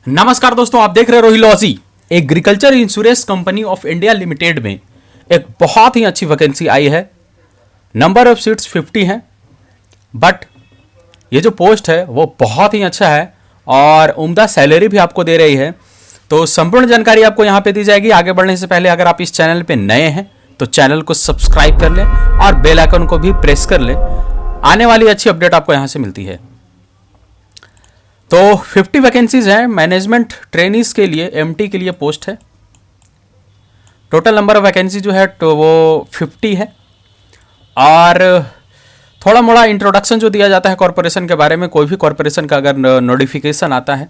नमस्कार दोस्तों, आप देख रहे हो रोहिलॉजी। Agriculture insurance company of India limited में एक बहुत ही अच्छी वैकेंसी आई है। नंबर ऑफ सीट्स 50 हैं, बट ये जो पोस्ट है वो बहुत ही अच्छा है और उम्दा सैलरी भी आपको दे रही है। तो संपूर्ण जानकारी आपको यहाँ पे दी जाएगी। आगे बढ़ने से पहले अगर आप इस चैनल पे नए हैं तो चैनल को सब्सक्राइब कर लें और बेल आइकन को भी प्रेस कर लें। आने वाली अच्छी अपडेट आपको यहाँ से मिलती है। तो 50 वैकेंसीज हैं। मैनेजमेंट ट्रेनीज के लिए, एमटी के लिए पोस्ट है। टोटल नंबर ऑफ वैकेंसी जो है तो वो 50 है। और थोड़ा मोड़ा इंट्रोडक्शन जो दिया जाता है कॉरपोरेशन के बारे में, कोई भी कॉरपोरेशन का अगर नोटिफिकेशन आता है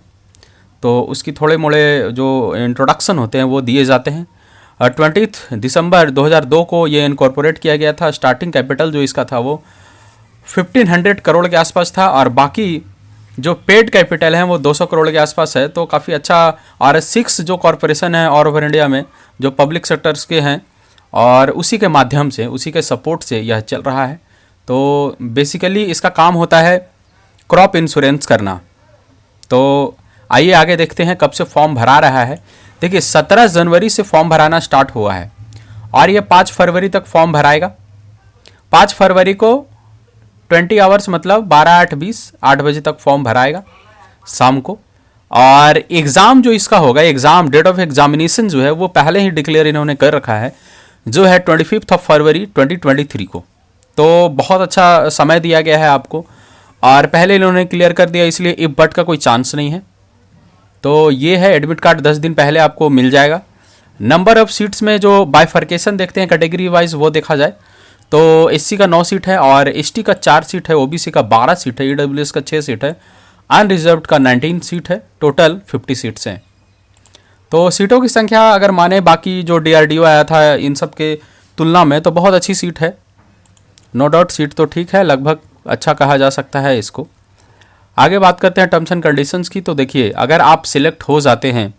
तो उसकी थोड़े मोड़े जो इंट्रोडक्शन होते हैं वो दिए जाते हैं। 20 दिसंबर 2002 को ये इनकॉर्पोरेट किया गया था। स्टार्टिंग कैपिटल जो इसका था वो 1500 करोड़ के आसपास था और बाकी जो पेड कैपिटल है वो 200 करोड़ के आसपास है। तो काफ़ी अच्छा। और 6 जो कॉरपोरेशन है ऑल ओवर इंडिया में जो पब्लिक सेक्टर्स के हैं और उसी के माध्यम से, उसी के सपोर्ट से यह चल रहा है। तो बेसिकली इसका काम होता है क्रॉप इंश्योरेंस करना। तो आइए आगे देखते हैं कब से फॉर्म भरा रहा है। देखिए 17 जनवरी से फॉर्म भराना स्टार्ट हुआ है और ये 5 फरवरी तक फॉर्म भराएगा। 5 फरवरी को 20 आवर्स मतलब 12-8-20 8 बजे तक फॉर्म भराएगा शाम को। और एग्ज़ाम जो इसका होगा, एग्ज़ाम डेट ऑफ एग्जामिनेशन जो है वो पहले ही डिक्लेयर इन्होंने कर रखा है, जो है 25 फरवरी 2023 को। तो बहुत अच्छा समय दिया गया है आपको और पहले इन्होंने क्लियर कर दिया, इसलिए इफ बट का कोई चांस नहीं है। तो ये है, एडमिट कार्ड 10 दिन पहले आपको मिल जाएगा। नंबर ऑफ सीट्स में जो बाइफर्केशन देखते हैं कैटेगरी वाइज वो देखा जाए तो एससी का 9 सीट है और एसटी का 4 सीट है, ओबीसी का 12 सीट है, ईडब्ल्यूएस का 6 सीट है, अनरिजर्व्ड का 19 सीट है। टोटल 50 सीट्स हैं। तो सीटों की संख्या अगर माने बाकी जो डीआरडीओ आया था इन सब के तुलना में तो बहुत अच्छी सीट है। नो डाउट सीट तो ठीक है, लगभग अच्छा कहा जा सकता है इसको। आगे बात करते हैं टर्म्स एंड कंडीशंस की। तो देखिए अगर आप सिलेक्ट हो जाते हैं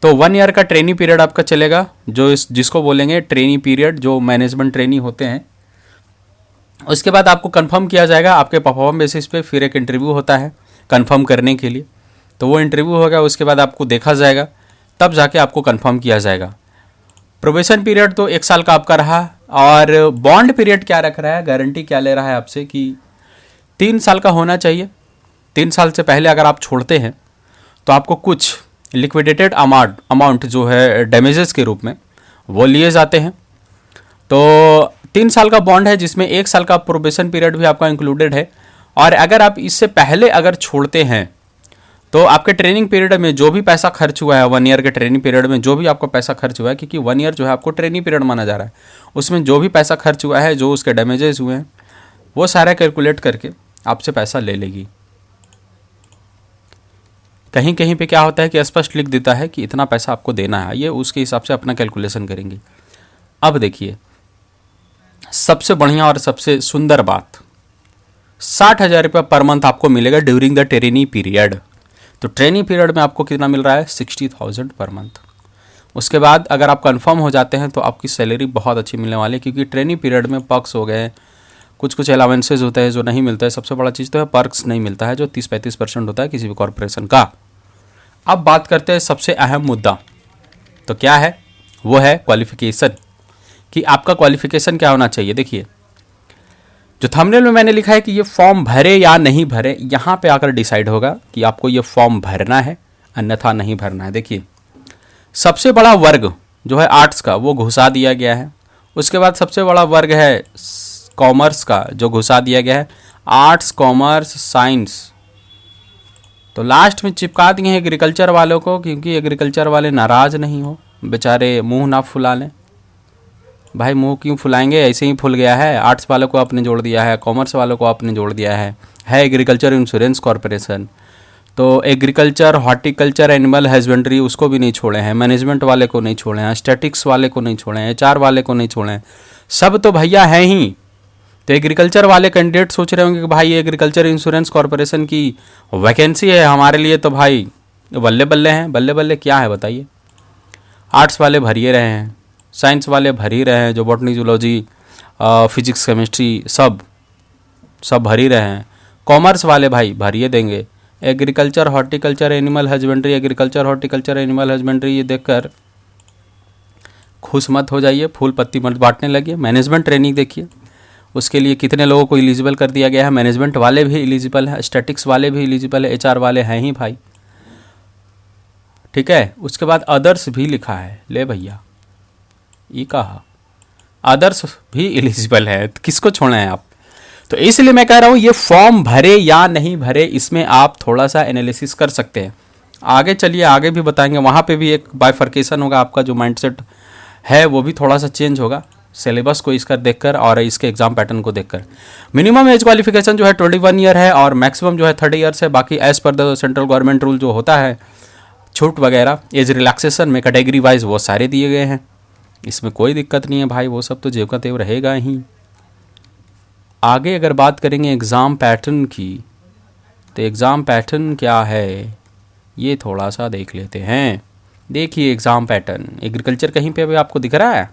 तो 1 ईयर का ट्रेनी पीरियड आपका चलेगा, जो जिसको बोलेंगे ट्रेनी पीरियड, जो मैनेजमेंट ट्रेनी होते हैं। उसके बाद आपको कंफर्म किया जाएगा आपके परफॉर्म बेसिस पे। फिर एक इंटरव्यू होता है कंफर्म करने के लिए, तो वो इंटरव्यू होगा, उसके बाद आपको देखा जाएगा, तब जाके आपको कंफर्म किया जाएगा। प्रोबेशन पीरियड तो 1 साल का आपका रहा। और बॉन्ड पीरियड क्या रख रहा है, गारंटी क्या ले रहा है आपसे कि 3 साल का होना चाहिए। 3 साल से पहले अगर आप छोड़ते हैं तो आपको कुछ लिक्विडेटेड अमाउंट जो है डैमेजेस के रूप में वो लिए जाते हैं। तो 3 साल का बॉन्ड है जिसमें 1 साल का प्रोबेशन पीरियड भी आपका इंक्लूडेड है। और अगर आप इससे पहले अगर छोड़ते हैं तो आपके ट्रेनिंग पीरियड में जो भी पैसा खर्च हुआ है, 1 ईयर के ट्रेनिंग पीरियड में जो भी आपका पैसा खर्च हुआ है, क्योंकि 1 ईयर जो है आपको ट्रेनिंग पीरियड माना जा रहा है, उसमें जो भी पैसा खर्च हुआ है, जो उसके डैमेजेस हुए हैं, वो सारा कैलकुलेट करके आपसे पैसा ले लेगी। कहीं कहीं पे क्या होता है कि स्पष्ट लिख देता है कि इतना पैसा आपको देना है, ये उसके हिसाब से अपना कैलकुलेशन करेंगे। अब देखिए सबसे बढ़िया और सबसे सुंदर बात, 60,000 रुपये पर मंथ आपको मिलेगा ड्यूरिंग द ट्रेनी पीरियड। तो ट्रेनी पीरियड में आपको कितना मिल रहा है, 60,000 पर मंथ। उसके बाद अगर आप कंफर्म हो जाते हैं तो आपकी सैलरी बहुत अच्छी मिलने वाली है, क्योंकि ट्रेनी पीरियड में पर्क्स हो गए, कुछ अलाउंसेज होते हैं जो नहीं मिलता है। सबसे बड़ा चीज़ तो है पर्क्स नहीं मिलता है, जो 30-35% होता है किसी भी कॉरपोरेशन का। अब बात करते हैं सबसे अहम मुद्दा, तो क्या है, वो है क्वालिफिकेशन, कि आपका क्वालिफिकेशन क्या होना चाहिए। देखिए जो थंबनेल में मैंने लिखा है कि ये फॉर्म भरे या नहीं भरे, यहाँ पे आकर डिसाइड होगा कि आपको ये फॉर्म भरना है अन्यथा नहीं भरना है। देखिए सबसे बड़ा वर्ग जो है आर्ट्स का वो घुसा दिया गया है। उसके बाद सबसे बड़ा वर्ग है कॉमर्स का जो घुसा दिया गया है, आर्ट्स, कॉमर्स, साइंस। तो लास्ट में चिपका दिए हैं एग्रीकल्चर वालों को, क्योंकि एग्रीकल्चर वाले नाराज नहीं हो, बेचारे मुंह ना फुला लें। भाई मुंह क्यों फुलाएंगे, ऐसे ही फुल गया है। आर्ट्स वालों को आपने जोड़ दिया है, कॉमर्स वालों को आपने जोड़ दिया है एग्रीकल्चर इंश्योरेंस कॉरपोरेशन। तो एग्रीकल्चर, हॉर्टिकल्चर, एनिमल हस्बेंड्री उसको भी नहीं छोड़े हैं, मैनेजमेंट वाले को नहीं छोड़े हैं, स्टैटिक्स वाले को नहीं छोड़े हैं, HR वाले को नहीं छोड़े हैं, सब तो भैया हैं ही। तो एग्रीकल्चर वाले कैंडिडेट सोच रहे होंगे कि भाई एग्रीकल्चर इंश्योरेंस कॉरपोरेशन की वैकेंसी है हमारे लिए, तो भाई बल्ले बल्ले हैं। बल्ले बल्ले क्या है बताइए। आर्ट्स वाले भरिए रहे हैं, साइंस वाले भर ही रहे हैं, जो बॉटनी, जूलॉजी, फिजिक्स, केमिस्ट्री सब भर ही रहे हैं। कॉमर्स वाले भाई भरिए देंगे, agriculture, horticulture, animal husbandry, agriculture, horticulture, animal husbandry, ये देखकर खुश मत हो जाइए, फूल पत्ती मत बांटने लगिए। मैनेजमेंट ट्रेनिंग देखिए, उसके लिए कितने लोगों को एलिजिबल कर दिया गया है। मैनेजमेंट वाले भी एलिजिबल हैं, स्टैटिक्स वाले भी एलिजिबल है, HR वाले हैं ही भाई, ठीक है। उसके बाद अदर्स भी लिखा है, ले भैया ये कहा अदर्स भी एलिजिबल है, तो किसको छोड़ना है आप। तो इसलिए मैं कह रहा हूँ ये फॉर्म भरे या नहीं भरे, इसमें आप थोड़ा सा एनालिसिस कर सकते हैं। आगे चलिए, आगे भी बताएंगे, वहाँ पे भी एक बाइफर्केशन होगा, आपका जो माइंडसेट है वो भी थोड़ा सा चेंज होगा सिलेबस को इसका देखकर और इसके एग्जाम पैटर्न को देखकर। मिनिमम एज क्वालिफिकेशन जो है 21 ईयर है और मैक्सिमम जो है 30 ईयर्स है। बाकी as per the central government rule जो होता है, छूट वगैरह एज रिलैक्सेशन में कैटेगरी वाइज वो सारे दिए गए हैं, इसमें कोई दिक्कत नहीं है भाई, वो सब तो जेब का तेब रहेगा ही। आगे अगर बात करेंगे एग्ज़ाम पैटर्न की, तो एग्ज़ाम पैटर्न क्या है ये थोड़ा सा देख लेते हैं। देखिए एग्ज़ाम पैटर्न, एग्रीकल्चर कहीं पे भी आपको दिख रहा है,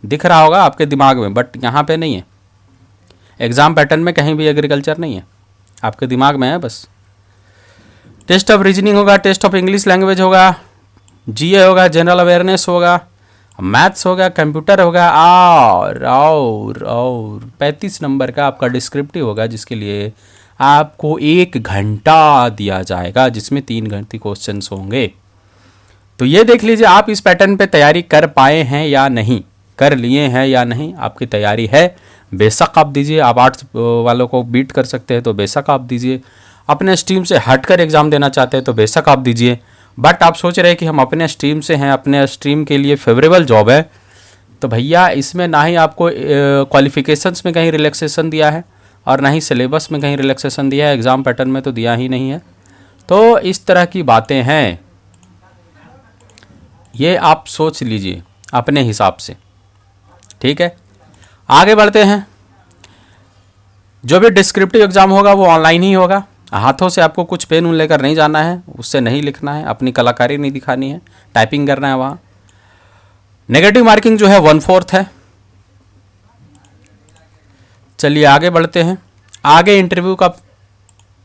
दिख रहा होगा आपके दिमाग में, बट यहाँ पे नहीं है। एग्ज़ाम पैटर्न में कहीं भी एग्रीकल्चर नहीं है, आपके दिमाग में है बस। टेस्ट ऑफ रीजनिंग होगा, टेस्ट ऑफ इंग्लिश लैंग्वेज होगा, GA होगा, जनरल अवेयरनेस होगा, मैथ्स होगा, कंप्यूटर होगा और 35 नंबर का आपका डिस्क्रिप्टिव होगा, जिसके लिए आपको 1 घंटा दिया जाएगा, जिसमें 3 घंटे क्वेश्चंस होंगे। तो ये देख लीजिए आप इस पैटर्न पे तैयारी कर पाए हैं या नहीं, कर लिए हैं या नहीं। आपकी तैयारी है, बेशक आप दीजिए। आप आर्ट्स वालों को बीट कर सकते हैं तो बेशक आप दीजिए। अपने स्ट्रीम से हटकर एग्ज़ाम देना चाहते हैं तो बेशक आप दीजिए। बट आप सोच रहे हैं कि हम अपने स्ट्रीम से हैं, अपने स्ट्रीम के लिए फेवरेबल जॉब है, तो भैया इसमें ना ही आपको क्वालिफिकेशंस में कहीं रिलैक्सेशन दिया है और ना ही सिलेबस में कहीं रिलैक्सेशन दिया है, एग्ज़ाम पैटर्न में तो दिया ही नहीं है। तो इस तरह की बातें हैं, ये आप सोच लीजिए अपने हिसाब से, ठीक है। आगे बढ़ते हैं। जो भी डिस्क्रिप्टिव एग्ज़ाम होगा वो ऑनलाइन ही होगा, हाथों से आपको कुछ पेन उन लेकर नहीं जाना है, उससे नहीं लिखना है, अपनी कलाकारी नहीं दिखानी है, टाइपिंग करना है वहाँ। नेगेटिव मार्किंग जो है 1/4 है। चलिए आगे बढ़ते हैं। आगे इंटरव्यू का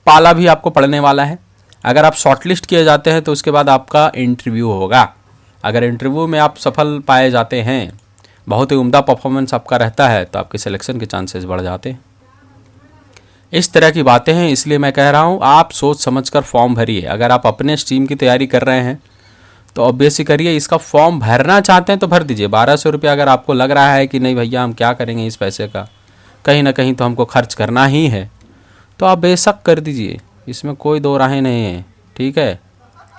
पाला भी आपको पढ़ने वाला है। अगर आप शॉर्टलिस्ट किए जाते हैं तो उसके बाद आपका इंटरव्यू होगा। अगर इंटरव्यू में आप सफल पाए जाते हैं, बहुत ही उम्दा परफॉर्मेंस आपका रहता है, तो आपके सिलेक्शन के चांसेस बढ़ जाते हैं। इस तरह की बातें हैं, इसलिए मैं कह रहा हूँ आप सोच समझकर फॉर्म भरिए। अगर आप अपने स्ट्रीम की तैयारी कर रहे हैं तो ऑब्वियसली करिए, इसका फॉर्म भरना चाहते हैं तो भर दीजिए। 1200 रुपया अगर आपको लग रहा है कि नहीं भैया हम क्या करेंगे इस पैसे का, कहीं ना कहीं तो हमको खर्च करना ही है, तो आप बेशक कर दीजिए, इसमें कोई दो राहें नहीं है, ठीक है,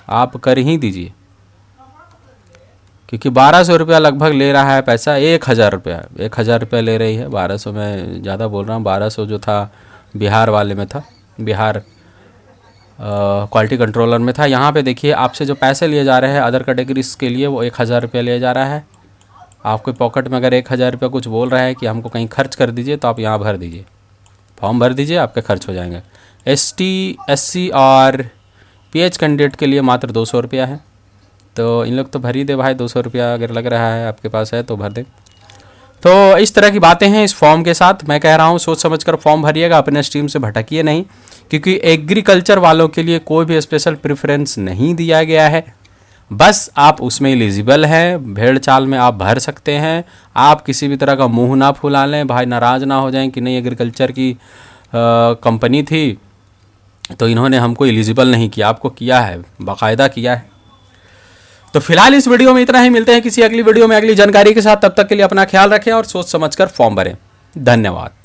आप कर ही दीजिए। क्योंकि 1200 रुपया लगभग ले रहा है पैसा, 1000 रुपया, 1000 रुपया ले रही है। 1200 में ज़्यादा बोल रहा हूँ, 1200 जो था बिहार वाले में था, बिहार क्वालिटी कंट्रोलर में था। यहाँ पे देखिए आपसे जो पैसे लिए जा रहे हैं अदर कैटेगरीज के लिए, वो 1000 रुपया लिया जा रहा है। आपके पॉकेट में अगर 1000 रुपया कुछ बोल रहा है कि हमको कहीं खर्च कर दीजिए, तो आप यहाँ भर दीजिए, फॉर्म भर दीजिए, आपके खर्च हो जाएंगे। ST SC और PH कैंडिडेट के लिए मात्र 200 रुपया है, तो इन लोग तो भर ही दे भाई, 200 रुपया अगर लग रहा है आपके पास है तो भर दे। तो इस तरह की बातें हैं इस फॉर्म के साथ। मैं कह रहा हूँ सोच समझकर फॉर्म भरिएगा, अपने स्ट्रीम से भटकिए नहीं, क्योंकि एग्रीकल्चर वालों के लिए कोई भी स्पेशल प्रेफरेंस नहीं दिया गया है। बस आप उसमें एलिजिबल हैं, भेड़ चाल में आप भर सकते हैं। आप किसी भी तरह का मुंह ना फुला लें, भाई नाराज़ ना हो जाएं कि नहीं एग्रीकल्चर की कंपनी थी तो इन्होंने हमको एलिजिबल नहीं किया, आपको किया है, बाकायदा किया है। तो फिलहाल इस वीडियो में इतना ही, मिलते हैं किसी अगली वीडियो में अगली जानकारी के साथ। तब तक के लिए अपना ख्याल रखें और सोच समझकर फॉर्म भरें। धन्यवाद।